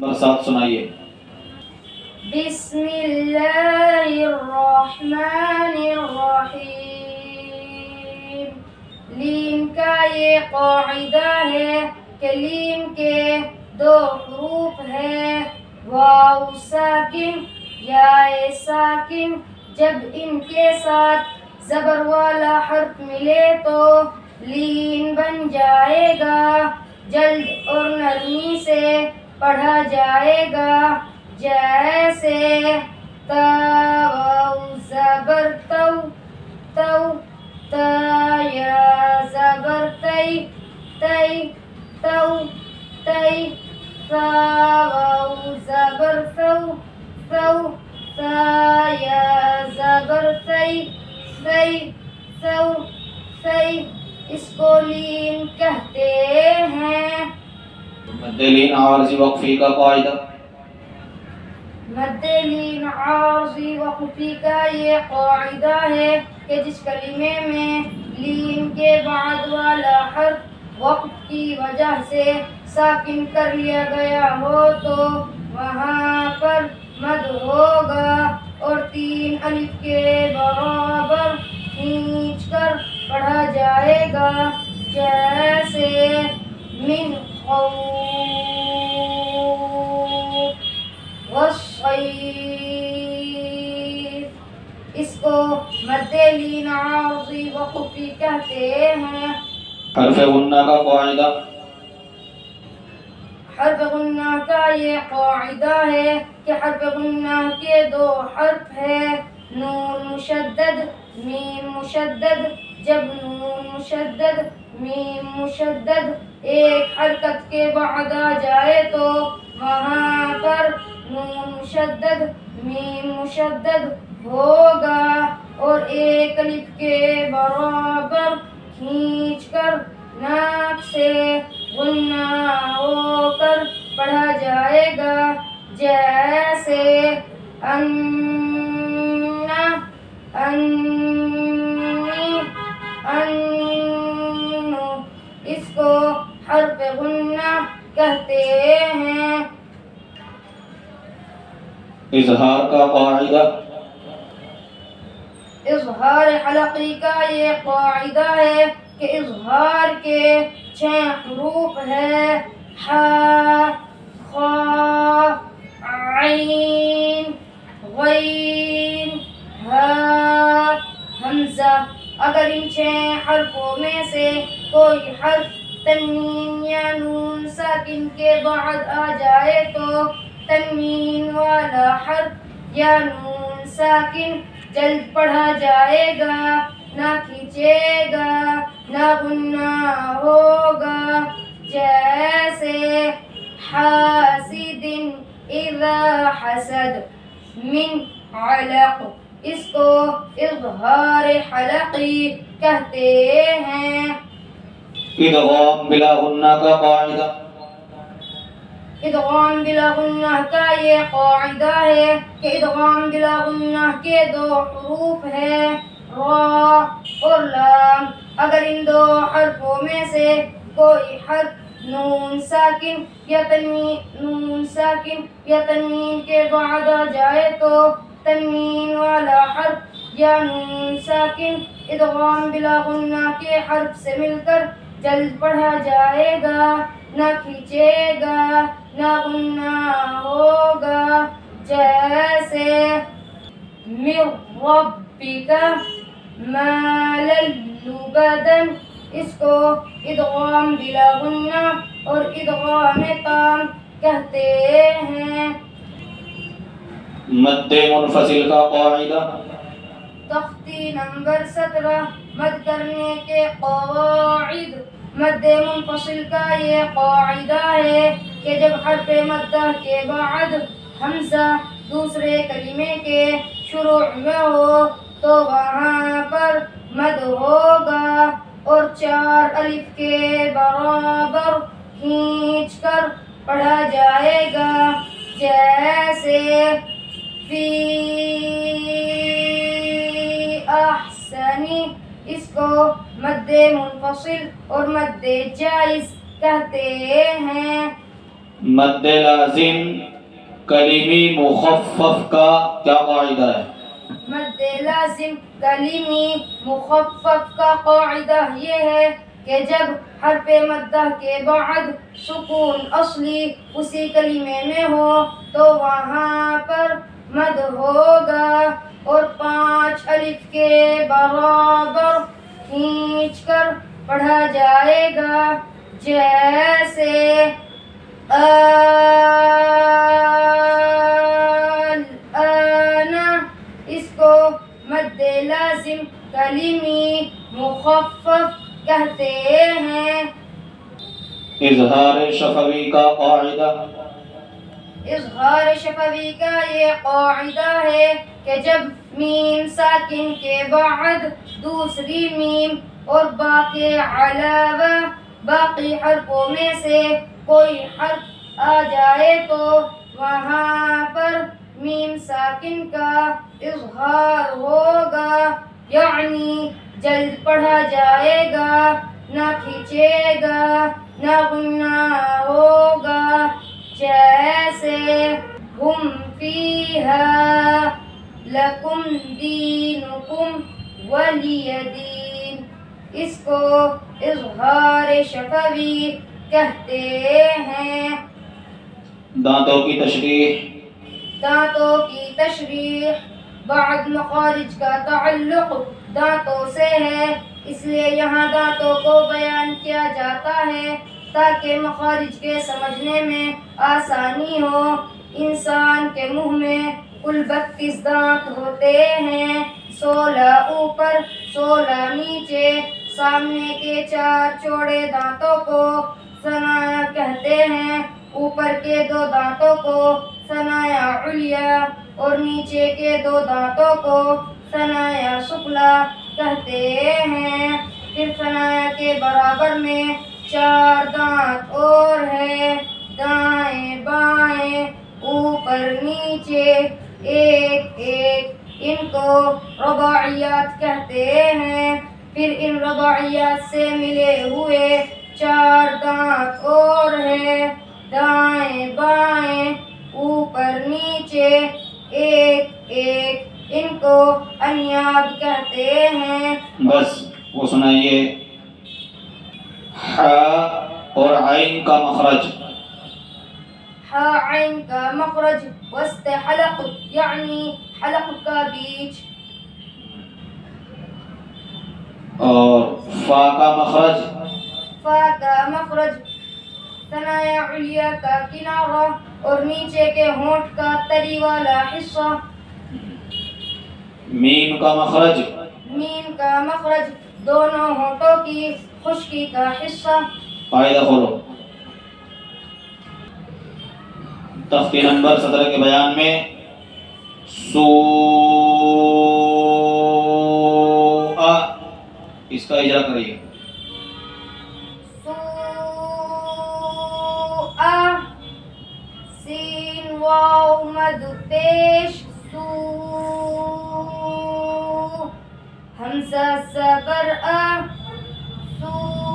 Number 7 سنائیے۔ بسم اللہ الرحمن الرحیم۔ لین کا یہ قاعدہ ہے کہ لین کے 2 حروف ہیں، واو ساکن یا ساکن۔ جب ان کے ساتھ زبر والا حرف ملے تو لین بن جائے گا، جلد اور نرمی سے پڑھا جائے گا، جیسے تا واو زبر تو، تو تا یا زبر تی، تی تو تی، فا واو زبر فو، فو تا یا زبر تی، تی فو تی۔ اس کو لین کہتے ہیں۔ مد لین عارضی وقفی کا قاعدہ۔ مد لین عارضی وقفی کا یہ قاعدہ ہے کہ جس کلمے میں لین کے بعد والا حرف وقف کی وجہ سے ساکن کر لیا گیا ہو تو وہاں پر مد ہوگا اور 3 الف کے برابر کھینچ کر پڑھا جائے گا، جیسے من خوف والصیف۔ اس کو مد لین عارضی وقفی کہتے ہیں۔ حرف غنہ کا قاعدہ۔ حرف غنہ کا یہ قاعدہ ہے کہ حرف غنہ کے 2 حرف ہیں، نون مشدد، میم مشدد۔ جب نون مشدد، میم مشدد ایک حرکت کے بعد آ جائے تو وہاں پر نون مشدد، میم مشدد ہوگا اور 1 الف کے برابر کھینچ کر ناک سے غنہ ہو کر پڑھا جائے گا، جیسے انا، انی، انو۔ اس کو حرف غنہ کہتے ہیں۔ اظہار کا قاعدہ۔ اظہار حلقی کا یہ قاعدہ ہے کہ اظہار کے 6 حروف ہیں، حا، خا، عین، غین، ہا، حمزہ۔ اگر ان 6 حرفوں میں سے کوئی حرف تنوین یا نون ساکن کے بعد آ جائے تو تنوین والا حرف یا نون ساکن جلد پڑھا جائے گا، نہ کھینچے گا، نہ غنہ ہوگا، جیسے حاسد اذا حسد، من علق۔ اس کو اظہار حلقی کہتے ہیں۔ ادغام بلا غنہ کا قاعدہ۔ ادغام بلا غنہ کا یہ قاعدہ ہے کہ ادغام بلا غنہ کے 2 حروف ہیں، را اور لام۔ اگر ان 2 حرفوں میں سے کوئی حرف نون ساکن یا تنوین کے بعد آ جائے تو تنوین والا حرف یا نون ساکن ادغام بلا غنہ کے حرف سے مل کر جلد پڑھا جائے گا، نہ کھینچے گا، نہ غنہ ہوگا، جیسے من ربک مالا لبدا۔ اس کو ادغام بلا غنہ اور ادغام تام کہتے ہیں۔ مد منفصل کا قاعدہ۔ تختی نمبر 17 مد کرنے کے قواعد۔ مد منفصل کا یہ قاعدہ ہے کہ جب حرف مدہ کے بعد حمزہ دوسرے کلمے کے شروع میں ہو تو وہاں پر مد ہوگا اور 4 الف کے برابر کھینچ کر پڑھا جائے گا، جیسے فی احسنی۔ اس کو مد منفصل اور مد جائز کہتے ہیں۔ مد لازم کلیمی مخفف کا کیا قاعدہ ہے؟ مد لازم کلیمی مخفف کا قاعدہ یہ ہے کہ جب حرف مدہ کے بعد سکون اصلی اسی کلمے میں ہو تو وہاں پر مد ہوگا اور 5 الف کے برابر کھینچ کر پڑھا جائے گا، جیسے الآن۔ اس کو مد لازم کلیمی مخفف کہتے ہیں۔ اظہار شفوی کا قاعدہ؟ اظہار شفوی کا یہ قاعدہ ہے کہ جب میم ساکن کے بعد دوسری میم اور با کے علاوہ باقی حرفوں میں سے کوئی حرف آ جائے تو وہاں پر میم ساکن کا اظہار ہوگا، یعنی جلد پڑھا جائے گا، نہ کھینچے گا، نہ غنہ ہوگا، جیسے ہم فیہا لکم دینکم ولی دین۔ اس کو اظہار شفوی کہتے ہیں۔ دانتوں کی تشریح؟ دانتوں کی تشریح بعض مخارج کا تعلق دانتوں سے ہے، اس لیے یہاں دانتوں کو بیان کیا جاتا ہے تاکہ مخارج کے سمجھنے میں آسانی ہو۔ انسان کے منہ میں کل 32 دانت ہوتے ہیں، 16 اوپر 16 نیچے۔ سامنے کے 4 چوڑے دانتوں کو ثنایا کہتے ہیں، اوپر کے 2 دانتوں کو ثنایا علیا اور نیچے کے 2 دانتوں کو ثنایا سفلا کہتے ہیں۔ پھر ثنایا کے برابر میں 4 دانت اور ہے، دائیں بائیں اوپر نیچے ایک ایک، ان کو رباعیات کہتے ہیں۔ پھر ان رباعیات سے ملے ہوئے 4 دانت اور ہے، دائیں بائیں اوپر نیچے ایک ایک، ان کو انیاب کہتے ہیں۔ بس وہ سنائیے۔ حا اور عین کا مخرج؟ حا عین کا مخرج وسط حلق، یعنی حلق کا بیچ۔ اور فا کا مخرج؟ فا کا مخرج ثنایا علیا کا کنارہ اور نیچے کے ہونٹ کا تری والا حصہ۔ میم کا مخرج؟ میم کا مخرج دونوں ہونٹوں کی خشکی کا حصہ۔ قاعدہ کھولو۔ تختی نمبر 17 کے بیان میں سوء، اس کا اجرا کریے۔ سوء، سین واو مد پیش، سو، حمزہ زبر ا، سوء۔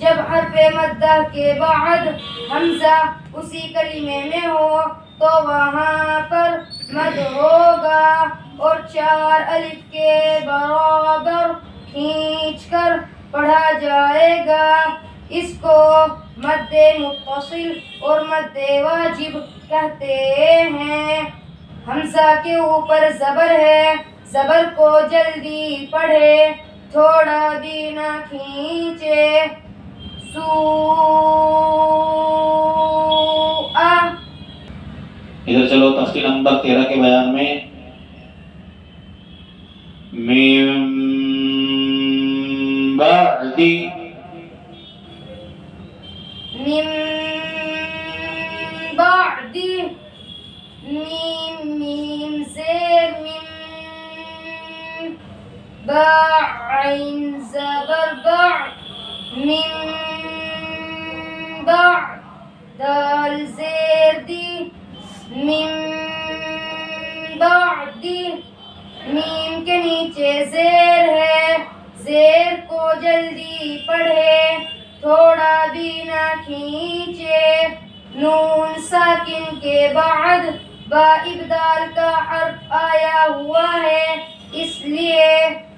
جب حرف مدہ کے بعد حمزہ اسی کلمے میں ہو تو وہاں پر مد ہوگا اور 4 الف کے برابر کھینچ کر پڑھا جائے گا۔ اس کو مد متصل اور مد واجب کہتے ہیں۔ حمزہ کے اوپر زبر ہے، زبر کو جلدی پڑھے، تھوڑا بھی نہ کھینچے۔ سوء۔ ادھر چلو تختی نمبر 13 کے بیان میں من بعدی، من بعدی، میم میم زیر من، با عین زبر با، من بعد، دال زیر دی، من بعدی۔ میم کے نیچے زیر ہے، زیر کو جلدی پڑھے، تھوڑا بھی نہ کھینچے. نون ساکن کے بعد با ابدال کا حرف آیا ہوا ہے، اس لیے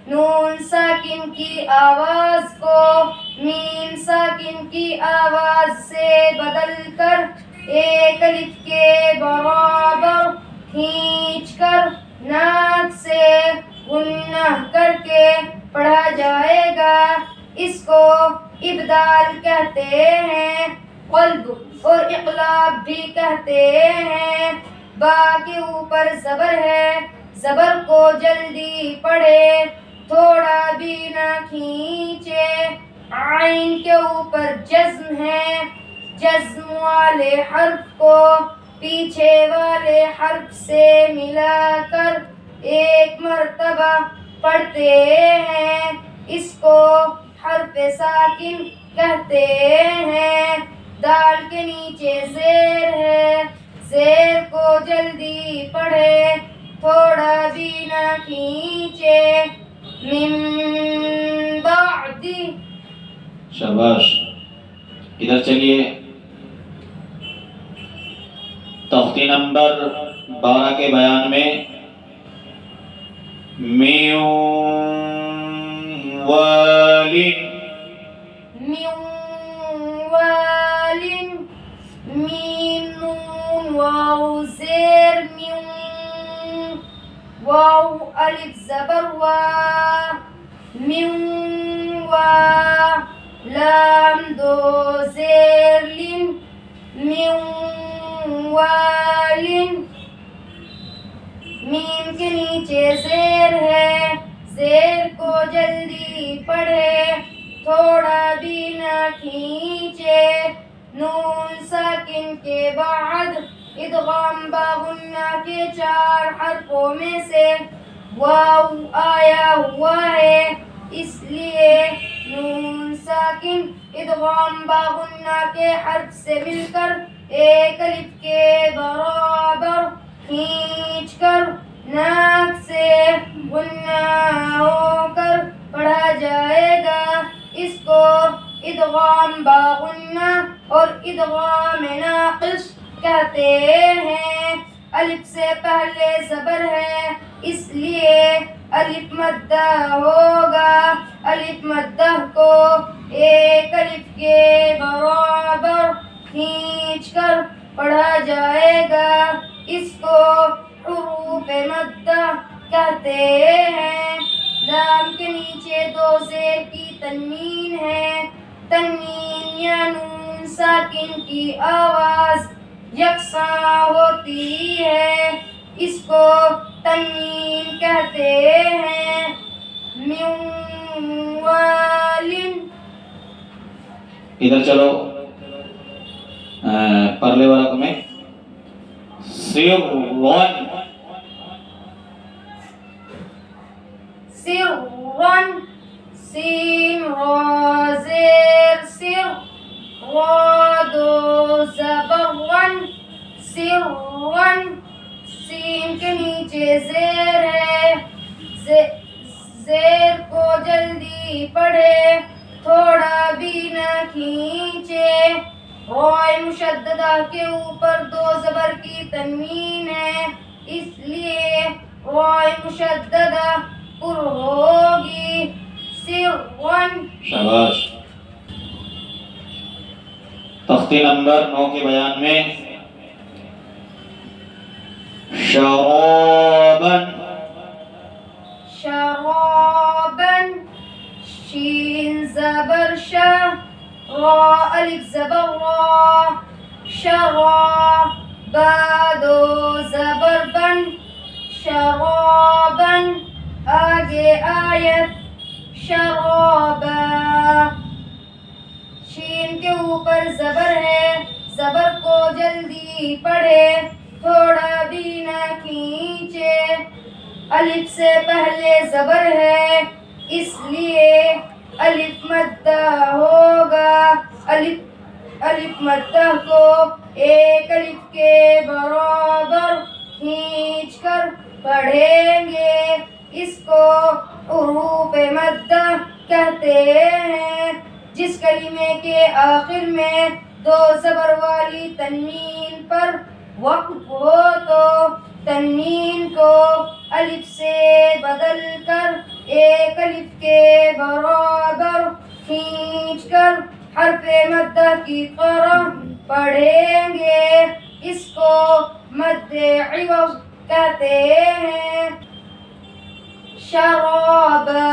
نون ساکن کی آواز کو میم ساکن کی آواز سے بدل کر ایک الف کے برابر کھینچ کر ناک سے غنہ کر کے پڑھا جائے گا. اس کو ابدال کہتے ہیں، قلب اور اقلاب بھی کہتے ہیں. با کے اوپر زبر ہے، زبر کو جلدی پڑھے، تھوڑا بھی نہ کھینچے. عین کے اوپر جزم ہے، جزم والے حرف کو پیچھے والے حرف سے ملا کر ایک مرتبہ پڑھتے ہیں، اس کو حرف ساکن کہتے ہیں. دال کے نیچے زیر ہے، زیر کو جلدی پڑھے، تھوڑا بھی نہ کھینچے. من بعد. شاباش. ادھر چلیے تختی نمبر 12 کے بیان میں میوالن میوالن میم نون واو زیر میو، واو الف زبر وا، میو وا، لام دو زیر لن، میوالن. میم کے نیچے زیر ہے، زیر کو جلدی پڑھے، تھوڑا بھی نہ کھینچے. نون ساکن کے بعد ادغام با غنہ کے 4 حرفوں میں سے واو آیا ہوا ہے، اس لیے نون ساکن ادغام با غنہ کے حرف سے مل کر ایک الف کے برابر کھینچ کر ناک سے غنہ ہو کر پڑھا جائے گا. اس کو ادغام با غنہ اور ادغام ناقص کہتے ہیں. الف سے پہلے زبر ہے، اس لیے الف مدہ ہوگا. الف مدہ کو ایک الف کے برابر کھینچ کر پڑھا جائے گا. اس کو حروف مدہ کہتے ہیں. لام کے نیچے 2 زیر کی تنوین ہے. تنوین یا نون ساکن کی آواز یکساں ہوتی ہے، اس کو تنوین کہتے ہیں. میوالن. ادھر چلو پرلے ورق میں سرون سرون سین را زیر سر، را دو زبر ون، سرون. سین کے نیچے زیر ہے، زیر کو جلدی پڑھے، تھوڑا بھی نہ کھینچے. غائے مشددہ کے اوپر 2 زبر کی تنوین ہے، اس لیے غائے مشددہ پر ہوگی. سرون. شاباش. تختی نمبر 9 کے بیان میں شرابن شرابن شین زبر شا، را الف زبر را، شرا، با 2 زبر بن، شرابن. آگے آیت شرابا. شین کے اوپر زبر ہے، زبر کو جلدی پڑھے، تھوڑا بھی نہ کھینچے. الف سے پہلے زبر ہے، اس لیے الف مدہ ہوگا. الف مدہ کو ایک الف کے برابر کھینچ کر پڑھیں گے. اس کو حروف مدہ کہتے ہیں. جس کلمے کے آخر میں دو زبر والی تنوین پر وقف ہو تو تنوین کو الف سے بدل کر ایک الف کے برابر کھینچ کر حرف مدہ کی طرح پڑھیں گے. اس کو مد عوض کہتے ہیں. شرابا